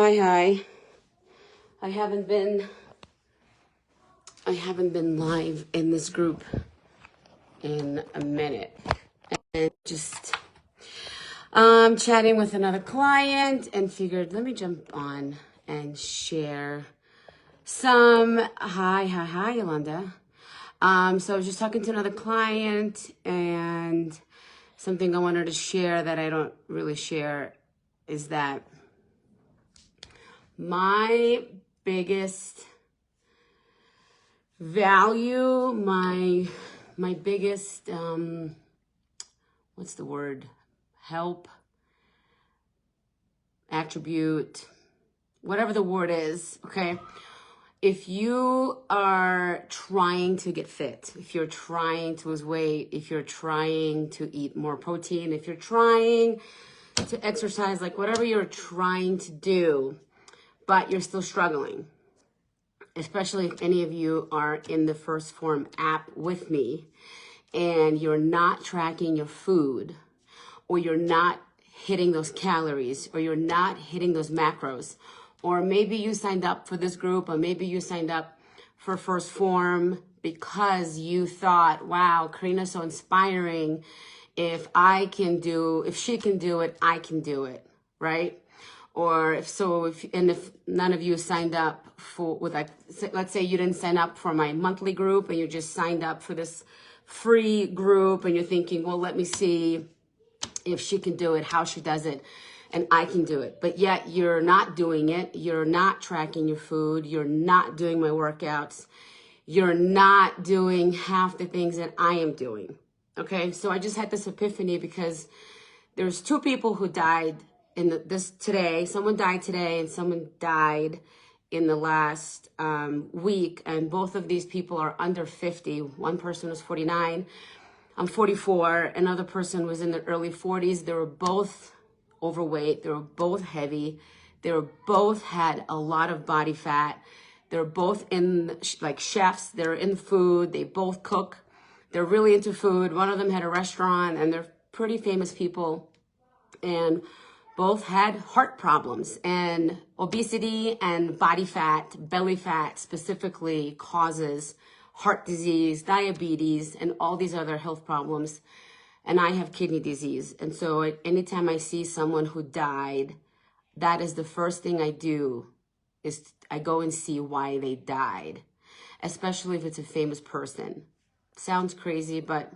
Hi. I haven't been live in this group in a minute. And just chatting with another client and figured let me jump on and share some hi Yolanda. So I was just talking to another client, and something I wanted to share that I don't really share is that my biggest value, my biggest, what's the word? Help, attribute, whatever the word is, okay? If you are trying to get fit, if you're trying to lose weight, if you're trying to eat more protein, if you're trying to exercise, like whatever you're trying to do, but you're still struggling, especially if any of you are in the FItAFMom app with me and you're not tracking your food, or you're not hitting those calories, or you're not hitting those macros, or maybe you signed up for this group, or maybe you signed up for FItAFMom because you thought, wow, Karina's so inspiring. If she can do it, I can do it, right? Or if none of you signed up let's say you didn't sign up for my monthly group and you just signed up for this free group and you're thinking, well, let me see if she can do it, how she does it, and I can do it. But yet you're not doing it. You're not tracking your food. You're not doing my workouts. You're not doing half the things that I am doing. Okay, so I just had this epiphany because there's two people who died today. Someone died today and someone died in the last week, and both of these people are under 50. One person was 49. I'm 44. Another person was in the early 40s. They were both overweight. They were both heavy. They were both had a lot of body fat. They're both like chefs. They're in food. They both cook. They're really into food. One of them had a restaurant, and they're pretty famous people. And both had heart problems, and obesity and body fat, belly fat specifically, causes heart disease, diabetes, and all these other health problems. And I have kidney disease. And so anytime I see someone who died, that is the first thing I do, is I go and see why they died, especially if it's a famous person. Sounds crazy, but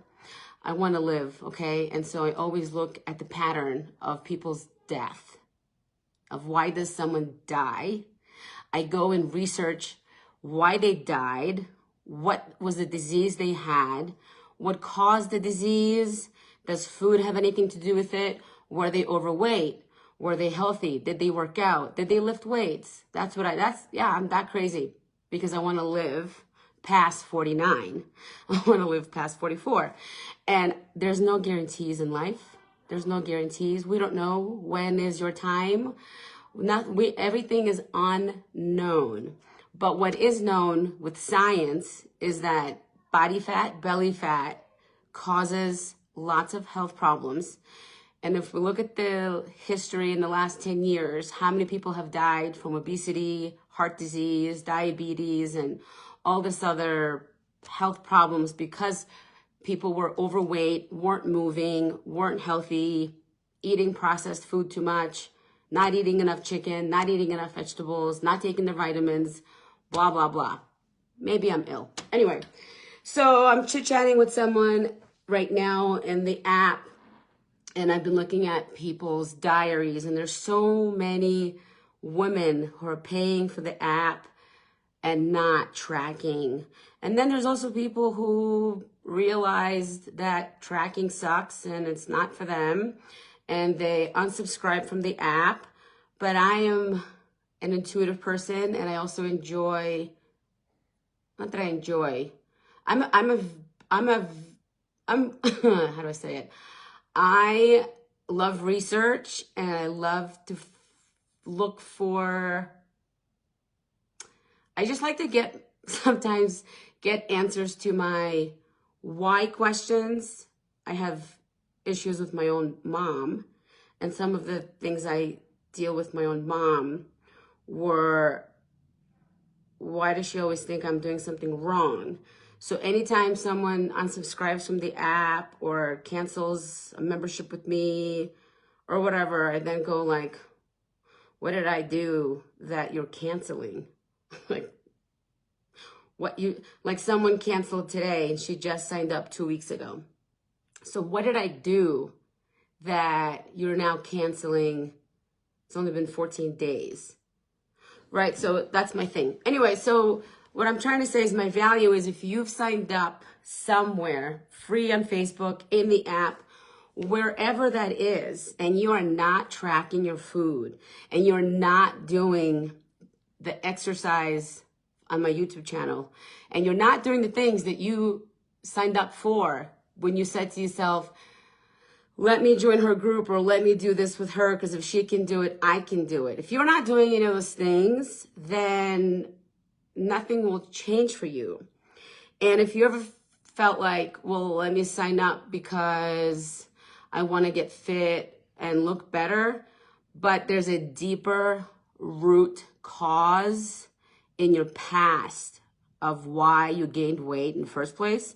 I want to live, okay? And so I always look at the pattern of people's death, of why does someone die. I go and research why they died, what was the disease they had, what caused the disease, does food have anything to do with it, were they overweight, were they healthy, did they work out, did they lift weights? I'm that crazy because I want to live past 49. I want to live past 44. And there's no guarantees in life. There's no guarantees. We don't know when is your time. Everything is unknown. But what is known with science is that body fat, belly fat causes lots of health problems. And if we look at the history in the last 10 years, how many people have died from obesity, heart disease, diabetes, and all this other health problems because people were overweight, weren't moving, weren't healthy, eating processed food too much, not eating enough chicken, not eating enough vegetables, not taking their vitamins, blah, blah, blah. Maybe I'm ill. Anyway, so I'm chit-chatting with someone right now in the app, and I've been looking at people's diaries, and there's so many women who are paying for the app and not tracking. And then there's also people who realized that tracking sucks and it's not for them, and they unsubscribe from the app. But I am an intuitive person, and I also enjoy, not that I enjoy, I'm how do I say it? I love research, and I love to look for, I just like to sometimes get answers to my why questions. I have issues with my own mom, and some of the things I deal with my own mom were, why does she always think I'm doing something wrong? So anytime someone unsubscribes from the app or cancels a membership with me or whatever, I then go like, what did I do that you're canceling? Like someone canceled today and she just signed up 2 weeks ago. So what did I do that you're now canceling? It's only been 14 days, right? So that's my thing. Anyway, so what I'm trying to say is my value is if you've signed up somewhere, free on Facebook, in the app, wherever that is, and you are not tracking your food and you're not doing the exercise on my YouTube channel, and you're not doing the things that you signed up for when you said to yourself, let me join her group or let me do this with her because if she can do it, I can do it. If you're not doing any of those things, then nothing will change for you. And if you ever felt like, well, let me sign up because I want to get fit and look better, but there's a deeper root cause in your past of why you gained weight in the first place.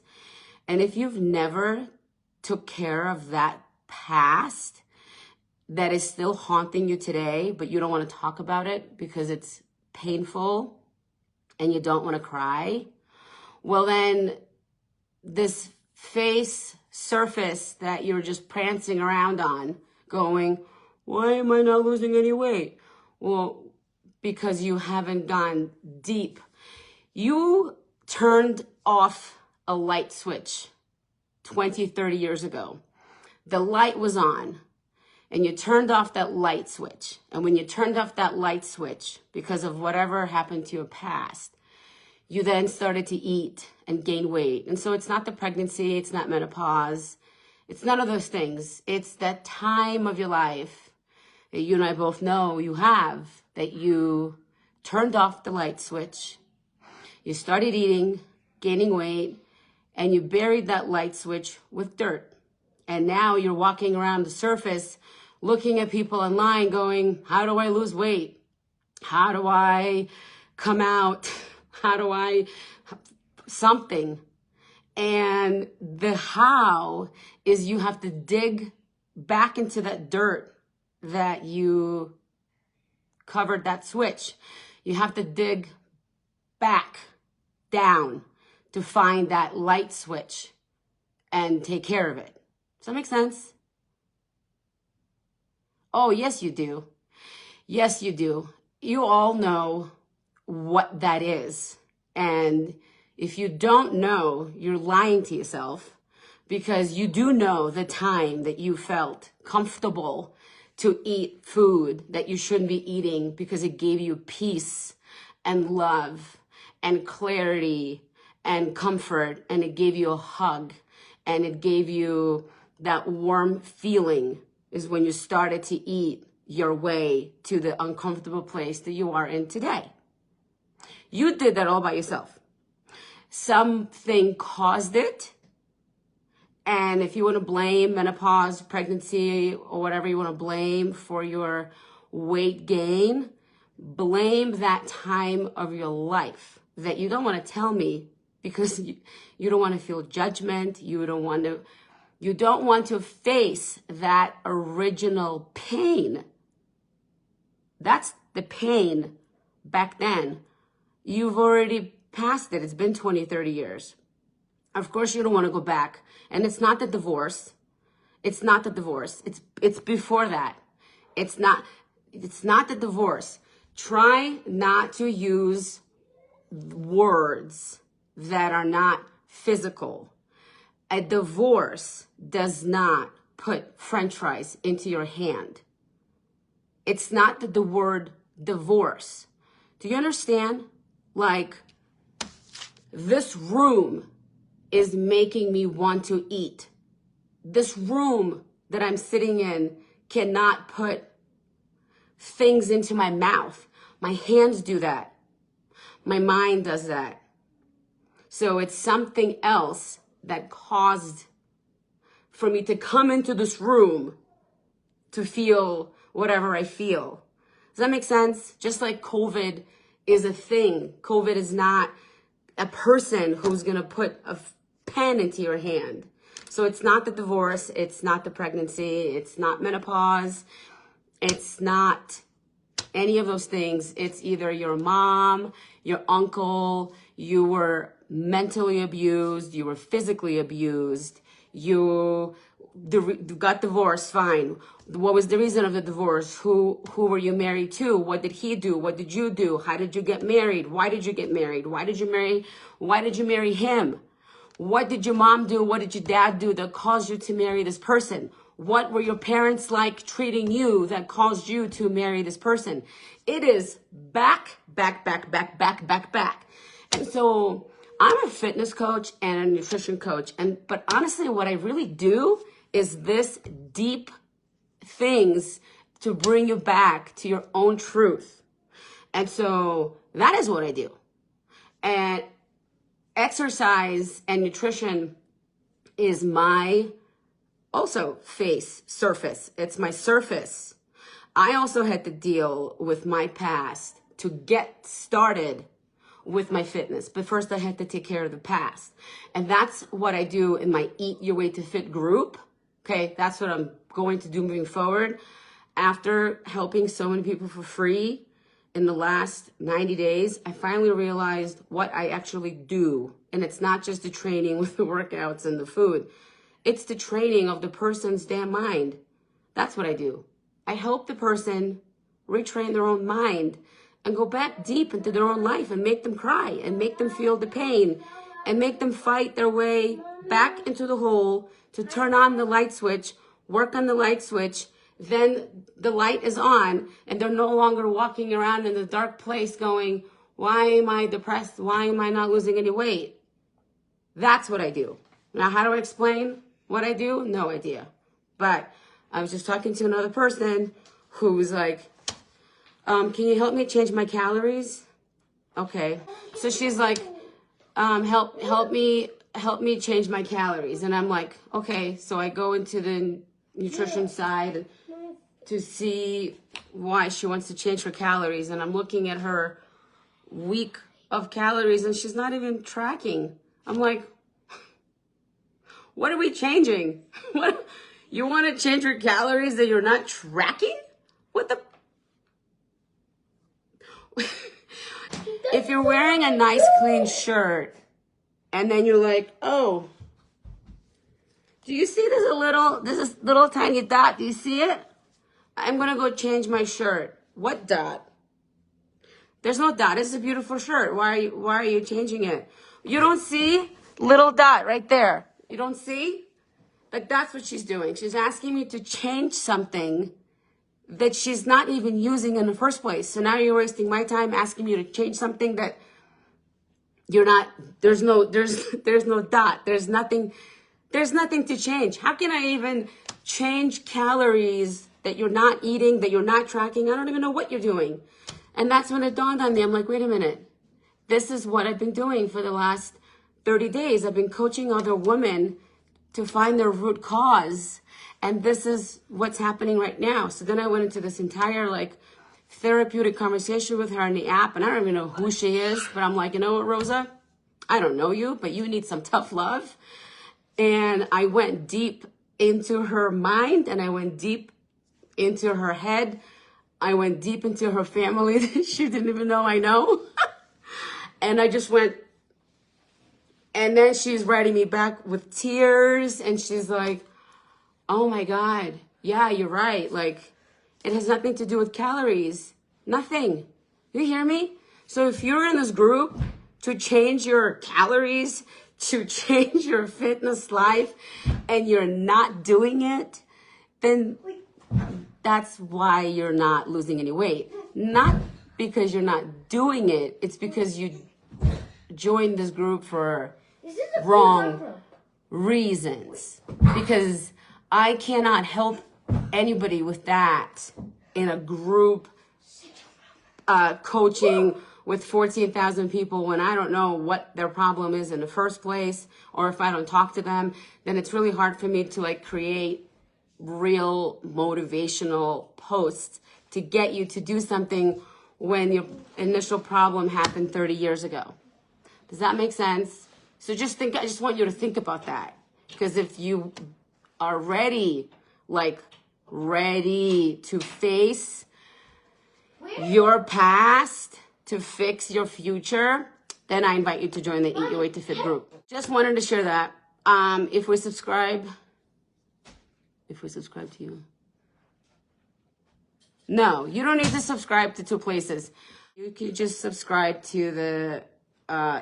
And if you've never took care of that past that is still haunting you today, but you don't want to talk about it because it's painful and you don't want to cry, well then this surface that you're just prancing around on going, why am I not losing any weight? Well, because you haven't gone deep. You turned off a light switch 20, 30 years ago. The light was on and you turned off that light switch. And when you turned off that light switch because of whatever happened to your past, you then started to eat and gain weight. And so it's not the pregnancy, it's not menopause, it's none of those things. It's that time of your life that you and I both know you have, that you turned off the light switch, you started eating, gaining weight, and you buried that light switch with dirt. And now you're walking around the surface looking at people online going, how do I lose weight? How do I come out? How do I something? And the how is you have to dig back into that dirt that you covered that switch. You have to dig back down to find that light switch and take care of it. Does that make sense? Oh, yes, you do. Yes, you do. You all know what that is. And if you don't know, you're lying to yourself, because you do know the time that you felt comfortable to eat food that you shouldn't be eating because it gave you peace and love and clarity and comfort, and it gave you a hug and it gave you that warm feeling, is when you started to eat your way to the uncomfortable place that you are in today. You did that all by yourself. Something caused it. And if you want to blame menopause, pregnancy, or whatever you want to blame for your weight gain, blame that time of your life that you don't want to tell me because you don't want to feel judgment. You don't want to face that original pain. That's the pain back then. You've already passed it. It's been 20, 30 years. Of course, you don't want to go back. And it's not the divorce. It's not the divorce. It's before that. It's not the divorce. Try not to use words that are not physical. A divorce does not put French fries into your hand. It's not the word divorce. Do you understand? Like, this room is making me want to eat. This room that I'm sitting in cannot put things into my mouth. My hands do that. My mind does that. So it's something else that caused for me to come into this room to feel whatever I feel. Does that make sense? Just like COVID is a thing. COVID is not a person who's going to put a pen into your hand. So it's not the divorce. It's not the pregnancy. It's not menopause. It's not any of those things. It's either your mom, your uncle, you were mentally abused, you were physically abused, you got divorced, fine. What was the reason of the divorce? Who were you married to? What did he do? What did you do? How did you get married? Why did you get married? Why did you marry him? What did your mom do? What did your dad do that caused you to marry this person? What were your parents like treating you that caused you to marry this person? It is back. And so I'm a fitness coach and a nutrition coach. But honestly, what I really do is this deep things to bring you back to your own truth. And so that is what I do. And exercise and nutrition is my also surface. It's my surface. I also had to deal with my past to get started with my fitness. But first I had to take care of the past. And that's what I do in my Eat Your Way to Fit group. Okay, that's what I'm going to do moving forward. After helping so many people for free in the last 90 days, I finally realized what I actually do. And it's not just the training with the workouts and the food. It's the training of the person's damn mind. That's what I do. I help the person retrain their own mind and go back deep into their own life and make them cry and make them feel the pain and make them fight their way back into the hole to turn on the light switch, work on the light switch. Then the light is on and they're no longer walking around in the dark place going, why am I depressed? Why am I not losing any weight? That's what I do. Now, how do I explain what I do? No idea. But I was just talking to another person who was like, can you help me change my calories? Okay. So she's like, help me change my calories. And I'm like, okay. So I go into the nutrition side to see why she wants to change her calories. And I'm looking at her week of calories and she's not even tracking. I'm like, what are we changing? What? You want to change your calories that you're not tracking? What the? If you're wearing a nice clean shirt and then you're like, oh, do you see this little tiny dot? Do you see it? I'm going to go change my shirt. What dot? There's no dot. It's a beautiful shirt. Why are you changing it? You don't see little dot right there. You don't see? Like that's what she's doing. She's asking me to change something that she's not even using in the first place. So now you're wasting my time asking me to change something that you're not, there's no dot. There's nothing to change. How can I even change calories that you're not eating, that you're not tracking? I don't even know what you're doing. And that's when it dawned on me. I'm like, wait a minute. This is what I've been doing for the last 30 days. I've been coaching other women to find their root cause. And this is what's happening right now. So then I went into this entire like therapeutic conversation with her on the app. And I don't even know who she is. But I'm like, you know what, Rosa? I don't know you, but you need some tough love. And I went deep into her mind and I went deep into her head. I went deep into her family that she didn't even know I know. And I just went, and then she's writing me back with tears and she's like, oh my God, yeah, you're right. Like, it has nothing to do with calories. Nothing. You hear me? So if you're in this group to change your calories, to change your fitness life, and you're not doing it, then that's why you're not losing any weight. Not because you're not doing it. It's because you joined this group for wrong reasons. Because I cannot help anybody with that in a group coaching with 14,000 people when I don't know what their problem is in the first place, or if I don't talk to them, then it's really hard for me to like create real motivational posts to get you to do something when your initial problem happened 30 years ago. Does that make sense? So I just want you to think about that. Because if you are ready to face your past, to fix your future, then I invite you to join the Eat Your Way to Fit group. Just wanted to share that. If we subscribe to you. No, you don't need to subscribe to 2 places. You can just subscribe to the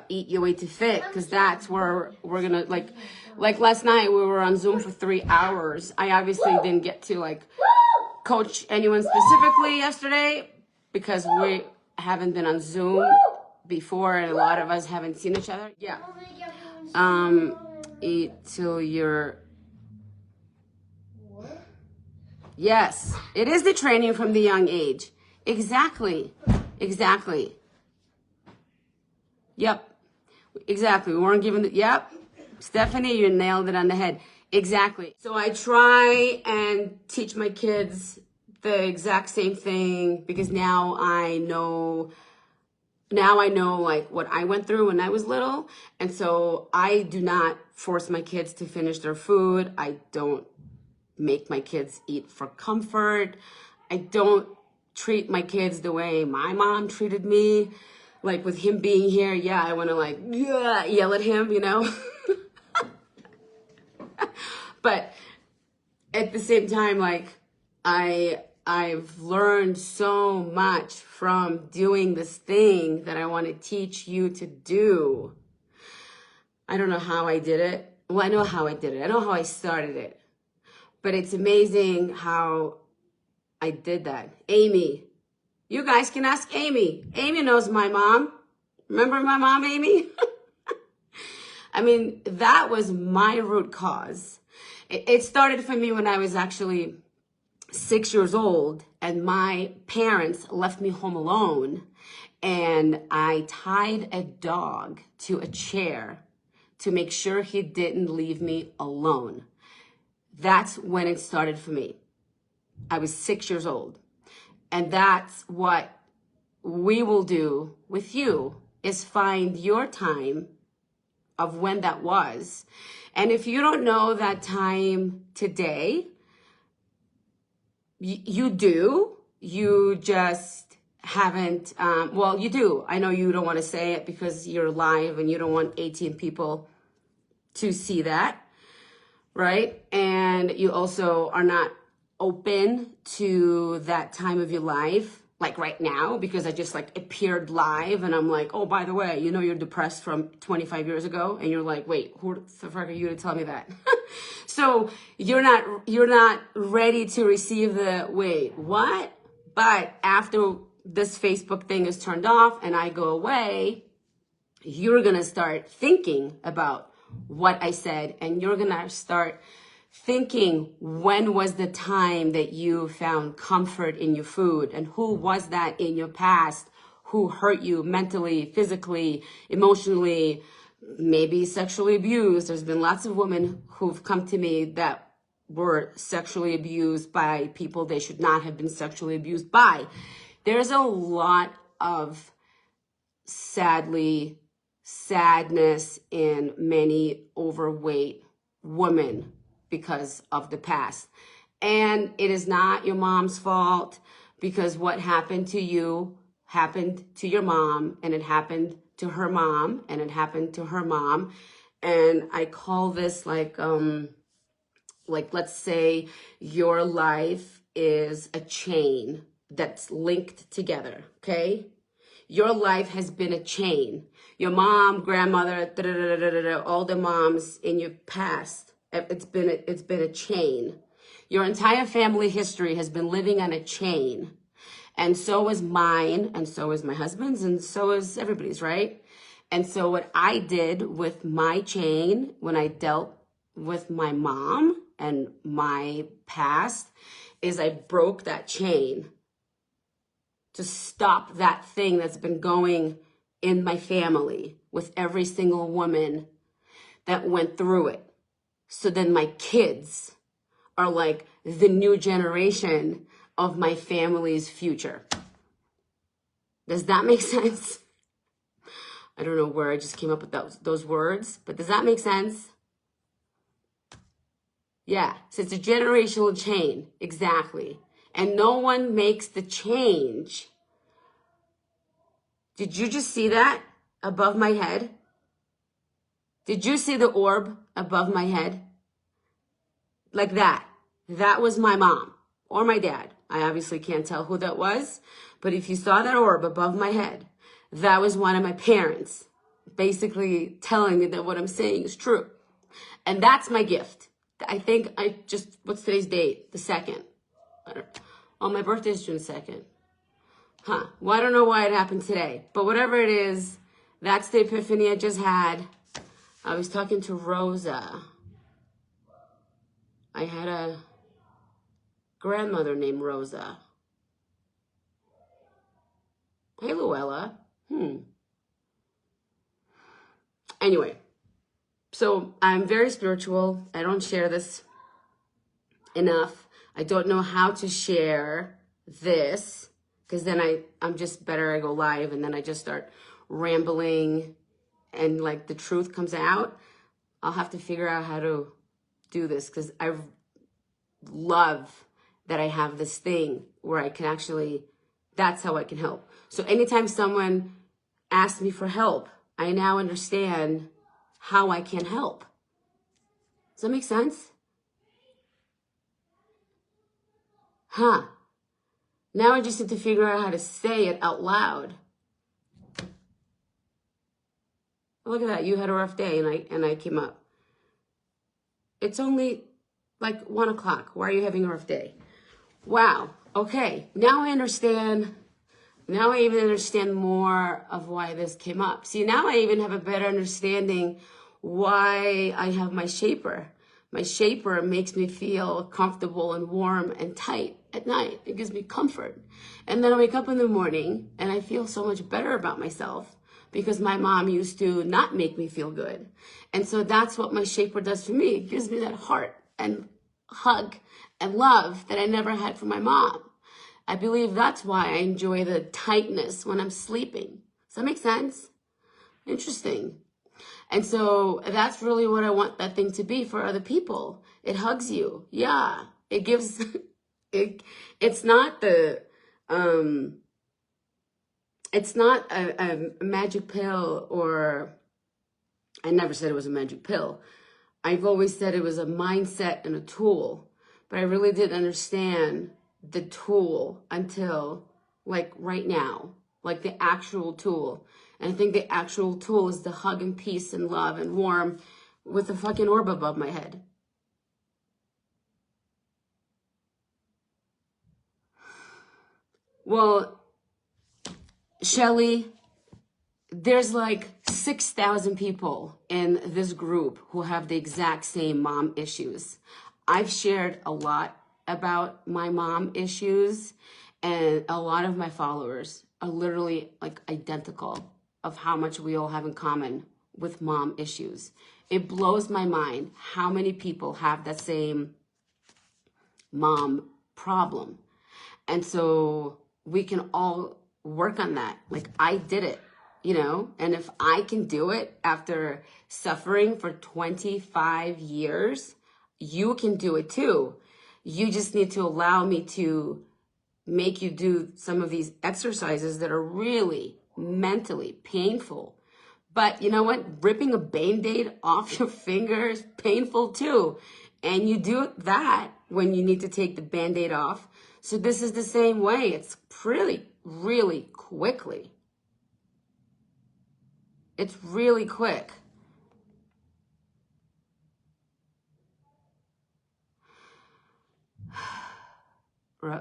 Eat Your Way to Fit, because that's where we're gonna like last night we were on Zoom for 3 hours. I obviously didn't get to coach anyone specifically yesterday because we haven't been on Zoom before and a lot of us haven't seen each other. Yeah. Eat till you're... Yes, it is the training from the young age. Exactly. Yep. Exactly. We weren't given the... Yep. Stephanie, you nailed it on the head. Exactly. So I try and teach my kids the exact same thing because now I know what I went through when I was little. And so I do not force my kids to finish their food. I don't make my kids eat for comfort. I don't treat my kids the way my mom treated me. Like with him being here, yeah, I want to yell at him, But at the same time, I've learned so much from doing this thing that I want to teach you to do. I don't know how I did it. Well, I know how I did it. I know how I started it. But it's amazing how I did that. Amy. You guys can ask Amy. Amy knows my mom. Remember my mom, Amy? I mean, that was my root cause. It started for me when I was actually 6 years old and my parents left me home alone and I tied a dog to a chair to make sure he didn't leave me alone. That's when it started for me. I was 6 years old. And that's what we will do with you, is find your time of when that was. And if you don't know that time today, you do. You just haven't, well, you do. I know you don't want to say it because you're live and you don't want 18 people to see that, right? And you also are not open to that time of your life, like right now, because I just appeared live and I'm like, oh, by the way, you're depressed from 25 years ago. And you're like, wait, who the fuck are you to tell me that? So you're not ready to receive the, wait, what? But after this Facebook thing is turned off and I go away, you're going to start thinking about what I said, and you're going to start thinking, when was the time that you found comfort in your food, and who was that in your past who hurt you mentally, physically, emotionally, maybe sexually abused. There's been lots of women who've come to me that were sexually abused by people they should not have been sexually abused by. There's a lot of sadness in many overweight women because of the past. And it is not your mom's fault, because what happened to you happened to your mom, and it happened to her mom, and it happened to her mom. And I call this like let's say your life is a chain that's linked together, okay? Your life has been a chain. Your mom, grandmother, all the moms in your past, it's been a chain. Your entire family history has been living on a chain. And so is mine, and so is my husband's, and so is everybody's, right? And so what I did with my chain when I dealt with my mom and my past is I broke that chain to stop that thing that's been going in my family with every single woman that went through it. So then my kids are like the new generation of my family's future. Does that make sense? I don't know where I just came up with those words, but does that make sense? Yeah, so it's a generational chain, exactly. And no one makes the change. Did you just see that above my head? Did you see the orb above my head? Like that. That was my mom or my dad. I obviously can't tell who that was, but if you saw that orb above my head, that was one of my parents basically telling me that what I'm saying is true. And that's my gift. I think what's today's date? The 2nd. Oh, my birthday is June 2nd. Huh. Well, I don't know why it happened today, but whatever it is, that's the epiphany I just had. I was talking to Rosa. I had a grandmother named Rosa. Hey, Luella. Anyway, so I'm very spiritual. I don't share this enough. I don't know how to share this because then I'm just better. I go live and then I just start rambling and like the truth comes out. I'll have to figure out how to do this because I love that I have this thing where I can actually, that's how I can help. So anytime someone asks me for help, I now understand how I can help. Does that make sense? Huh. Now I just have to figure out how to say it out loud. Look at that. You had a rough day and I came up. It's only like 1 o'clock. Why are you having a rough day? Wow. Okay. Now I understand. Now I even understand more of why this came up. See, now I even have a better understanding why I have my shaper. My shaper makes me feel comfortable and warm and tight at night. It gives me comfort. And then I wake up in the morning and I feel so much better about myself because my mom used to not make me feel good. And so that's what my shaper does for me. It gives me that heart and hug and love that I never had from my mom. I believe that's why I enjoy the tightness when I'm sleeping. Does that make sense? Interesting. And so that's really what I want that thing to be for other people. It hugs you. Yeah. It gives, it's not a magic pill, or I never said it was a magic pill. I've always said it was a mindset and a tool, but I really didn't understand the tool until like right now, like the actual tool. And I think the actual tool is the hug and peace and love and warm with the fucking orb above my head. Well, Shelly, there's like 6,000 people in this group who have the exact same mom issues. I've shared a lot about my mom issues, and a lot of my followers are literally like identical of how much we all have in common with mom issues. It blows my mind how many people have that same mom problem. And so we can all work on that. Like I did it, you know, and if I can do it after suffering for 25 years, you can do it too. You just need to allow me to make you do some of these exercises that are really mentally painful. But you know what? Ripping a Band-Aid off your fingers, painful too. And you do that when you need to take the Band-Aid off. So this is the same way. It's really, really quickly. It's really quick.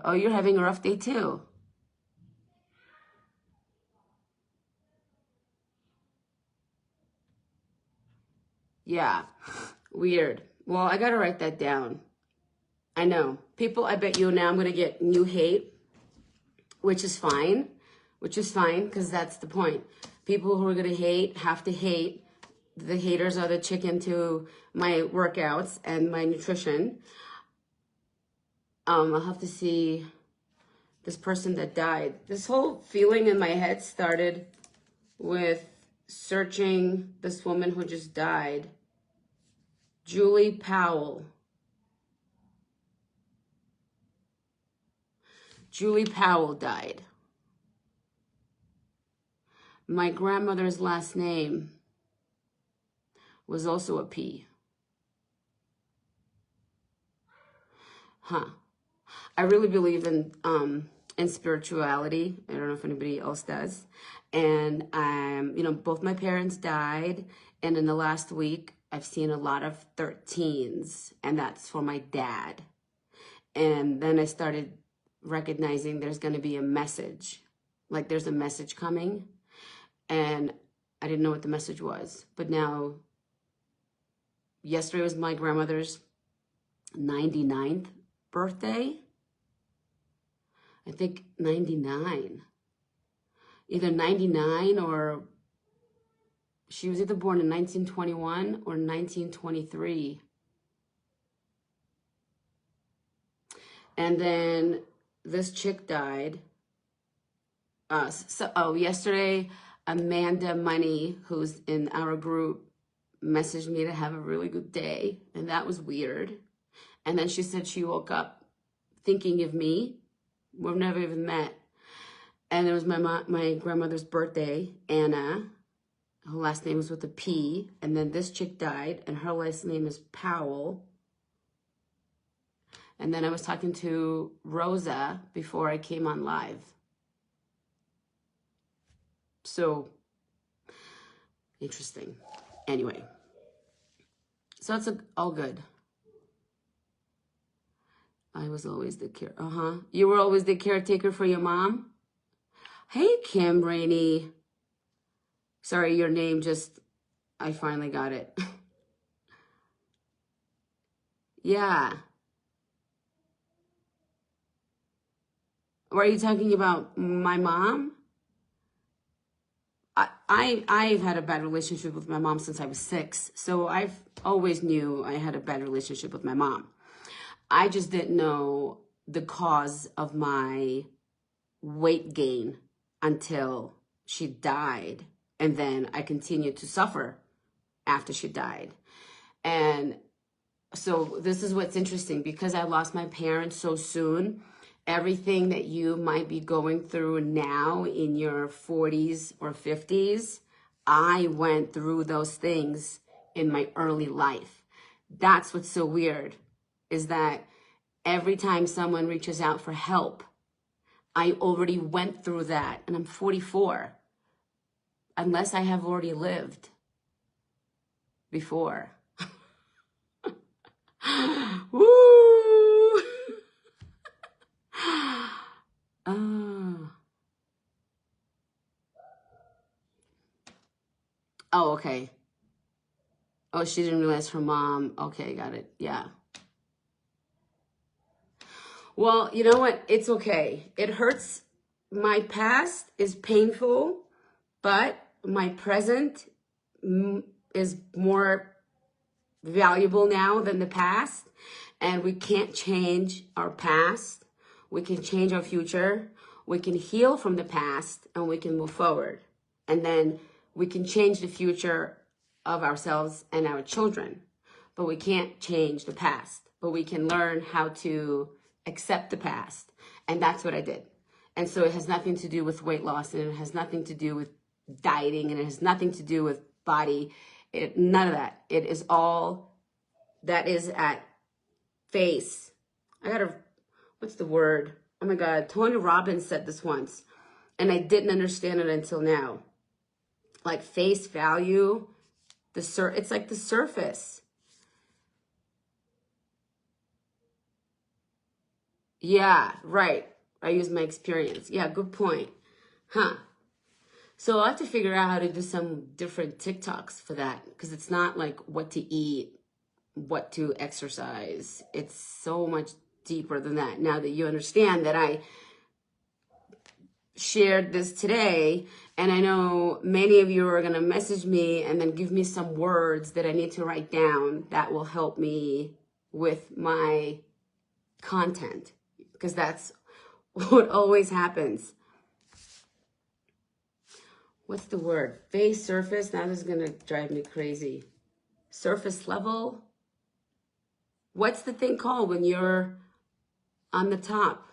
Oh, you're having a rough day too. Yeah, weird. Well, I gotta write that down. I know. People, I bet you now I'm gonna get new hate, which is fine, because that's the point. People who are gonna hate have to hate. The haters are the chicken to my workouts and my nutrition. I'll have to see this person that died. This whole feeling in my head started with searching this woman who just died. Julie Powell. Julie Powell died. My grandmother's last name was also a P. Huh. I really believe in spirituality. I don't know if anybody else does. And you know, both my parents died, and in the last week I've seen a lot of 13s, and that's for my dad. And then I started recognizing there's going to be a message. Like there's a message coming, and I didn't know what the message was. But now, yesterday was my grandmother's 99th birthday. I think 99. Either 99 or she was either born in 1921 or 1923. And then this chick died. Yesterday, Amanda Money, who's in our group, messaged me to have a really good day. And that was weird. And then she said she woke up thinking of me. We've never even met. And it was my grandmother's birthday, Anna. Her last name was with a P. And then this chick died, and her last name is Powell. And then I was talking to Rosa before I came on live. So, interesting. Anyway. So it's all good. I was always the You were always the caretaker for your mom? Hey, Kim Rainey. Sorry, your name just, I finally got it. Yeah. Were you talking about my mom? I've had a bad relationship with my mom since I was 6. So I've always knew I had a bad relationship with my mom. I just didn't know the cause of my weight gain until she died. And then I continued to suffer after she died. And so this is what's interesting, because I lost my parents so soon. Everything that you might be going through now in your 40s or 50s, I went through those things in my early life. That's what's so weird, is that every time someone reaches out for help, I already went through that, and I'm 44. Unless I have already lived before. Woo! Oh, okay. Oh, she didn't realize her mom. Okay, got it. Yeah. Well, you know what? It's okay. It hurts. My past is painful, but my present is more valuable now than the past. And we can't change our past. We can change our future. We can heal from the past, and we can move forward. And then we can change the future of ourselves and our children. But we can't change the past. But we can learn how to accept the past. And that's what I did. And so it has nothing to do with weight loss, and it has nothing to do with dieting, and it has nothing to do with body. None of that. It is all that is at face. What's the word? Oh my God, Karina Rabin said this once, and I didn't understand it until now. Like face value, it's like the surface. Yeah, right. I use my experience. Yeah, good point. Huh. So I'll have to figure out how to do some different TikToks for that, because it's not like what to eat, what to exercise. It's so much deeper than that. Now that you understand that I shared this today, and I know many of you are going to message me and then give me some words that I need to write down that will help me with my content, because that's what always happens. What's the word? Face, surface. Now this is going to drive me crazy. Surface level. What's the thing called when you're on the top?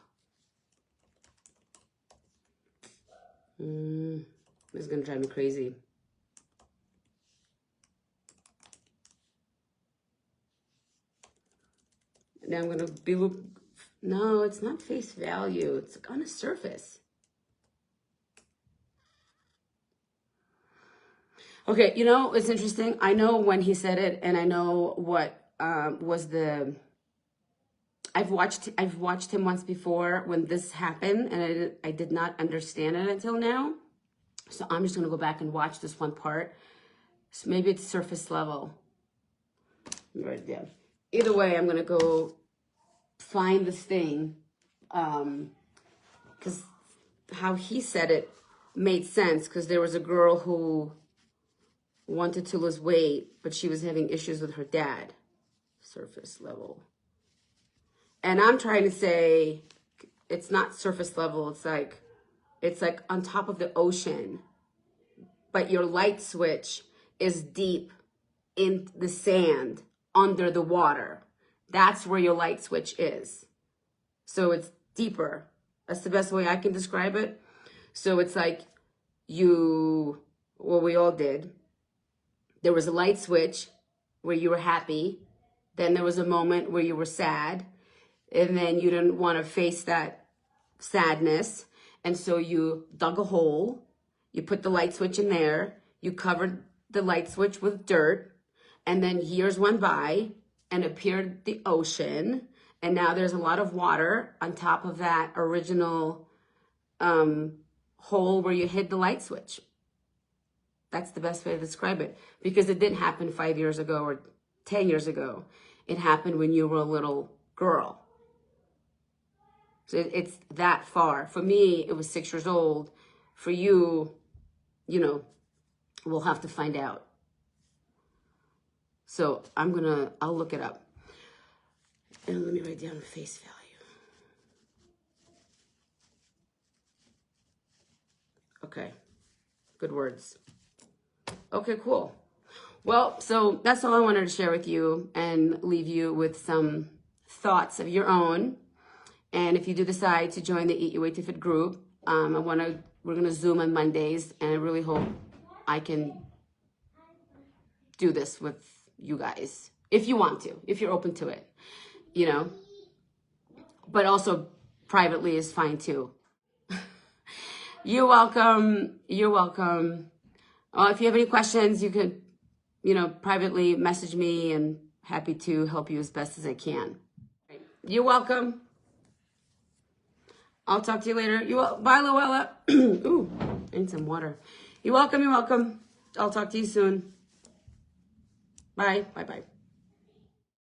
This is going to drive me crazy. Now I'm going to be... No, it's not face value. It's on a surface. Okay, you know, it's interesting. I know when he said it, and I know what was the... I've watched him once before when this happened, and I did not understand it until now. So I'm just going to go back and watch this one part. So maybe it's surface level. Right there. Either way, I'm going to go find this thing, because how he said it made sense, because there was a girl who wanted to lose weight, but she was having issues with her dad. Surface level. And I'm trying to say it's not surface level. It's like on top of the ocean, but your light switch is deep in the sand under the water. That's where your light switch is. So it's deeper. That's the best way I can describe it. So it's like what we all did. There was a light switch where you were happy. Then there was a moment where you were sad. And then you didn't want to face that sadness. And so you dug a hole. You put the light switch in there. You covered the light switch with dirt. And then years went by and appeared the ocean. And now there's a lot of water on top of that original hole where you hid the light switch. That's the best way to describe it. Because it didn't happen 5 years ago or 10 years ago. It happened when you were a little girl. So it's that far. For me, it was 6 years old. For you, you know, we'll have to find out. So I'll look it up. And let me write down face value. Okay, good words. Okay, cool. Well, so that's all I wanted to share with you and leave you with some thoughts of your own. And if you do decide to join the Eat Your Way to Fit group, we're gonna Zoom on Mondays, and I really hope I can do this with you guys, if you want to, if you're open to it, you know. But also privately is fine too. You're welcome. You're welcome. If you have any questions, you could, you know, privately message me, and happy to help you as best as I can. You're welcome. I'll talk to you later. Bye, Luella. Ooh, I need some water. You're welcome. You're welcome. I'll talk to you soon. Bye. Bye-bye.